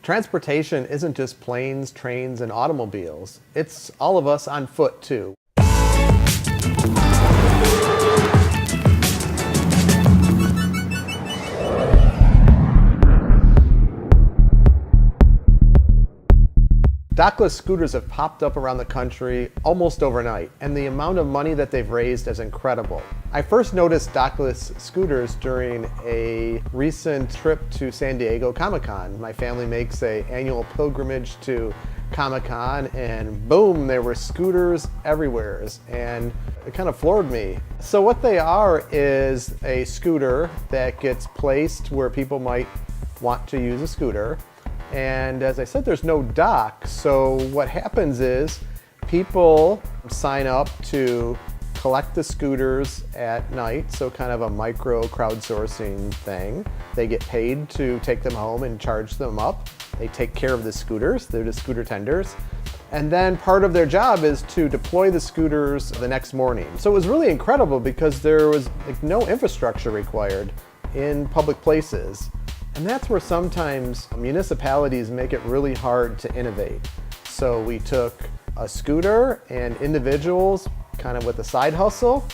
Transportation isn't just planes, trains, and automobiles. It's all of us on foot, too. Dockless scooters have popped up around the country almost overnight, and the amount of money that they've raised is incredible. I first noticed dockless scooters during a recent trip to San Diego Comic-Con. My family makes an annual pilgrimage to Comic-Con, and boom, there were scooters everywhere, and it kind of floored me. So what they are is a scooter that gets placed where people might want to use a scooter. And as I said, there's no dock. So what happens is people sign up to collect the scooters at night. So kind of a micro crowdsourcing thing. They get paid to take them home and charge them up. They take care of the scooters. They're the scooter tenders. And then part of their job is to deploy the scooters the next morning. So it was really incredible because there was no infrastructure required in public places. And that's where sometimes municipalities make it really hard to innovate. So we took a scooter and individuals kind of with a side hustle,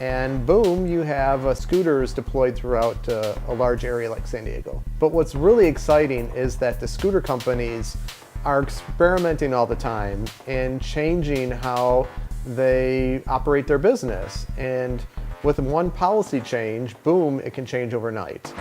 and boom, you have scooters deployed throughout a large area like San Diego. But what's really exciting is that the scooter companies are experimenting all the time and changing how they operate their business. And with one policy change, boom, it can change overnight.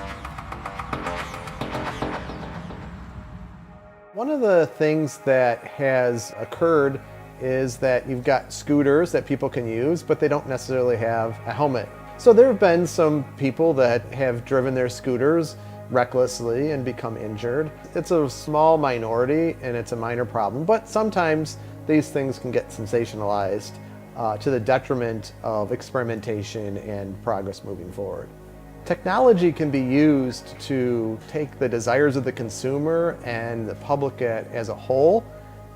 One of the things that has occurred is that you've got scooters that people can use, but they don't necessarily have a helmet. So there have been some people that have driven their scooters recklessly and become injured. It's a small minority and it's a minor problem, but sometimes these things can get sensationalized to the detriment of experimentation and progress moving forward. Technology can be used to take the desires of the consumer and the public as a whole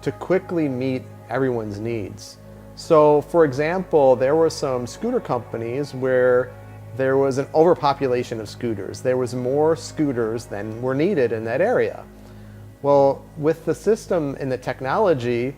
to quickly meet everyone's needs. So for example, there were some scooter companies where there was an overpopulation of scooters. There was more scooters than were needed in that area. Well, with the system and the technology,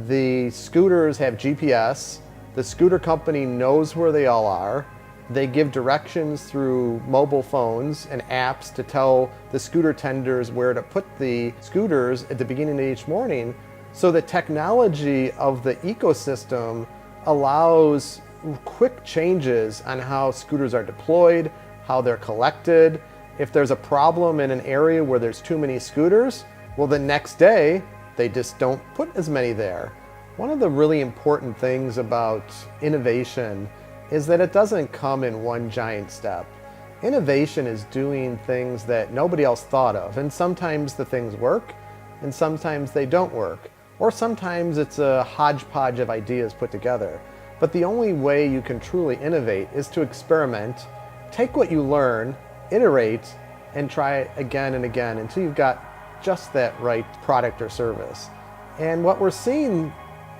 the scooters have GPS, the scooter company knows where they all are. They give directions through mobile phones and apps to tell the scooter tenders where to put the scooters at the beginning of each morning. So the technology of the ecosystem allows quick changes on how scooters are deployed, how they're collected. If there's a problem in an area where there's too many scooters, well, the next day, they just don't put as many there. One of the really important things about innovation is that it doesn't come in one giant step. Innovation is doing things that nobody else thought of, and sometimes the things work, and sometimes they don't work. Or sometimes it's a hodgepodge of ideas put together. But the only way you can truly innovate is to experiment, take what you learn, iterate, and try it again and again until you've got just that right product or service. And what we're seeing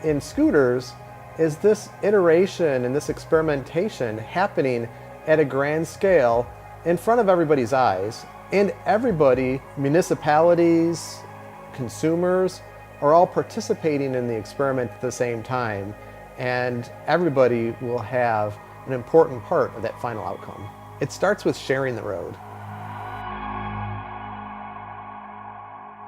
in scooters is this iteration and this experimentation happening at a grand scale in front of everybody's eyes. And everybody, municipalities, consumers, are all participating in the experiment at the same time. And everybody will have an important part of that final outcome. It starts with sharing the road.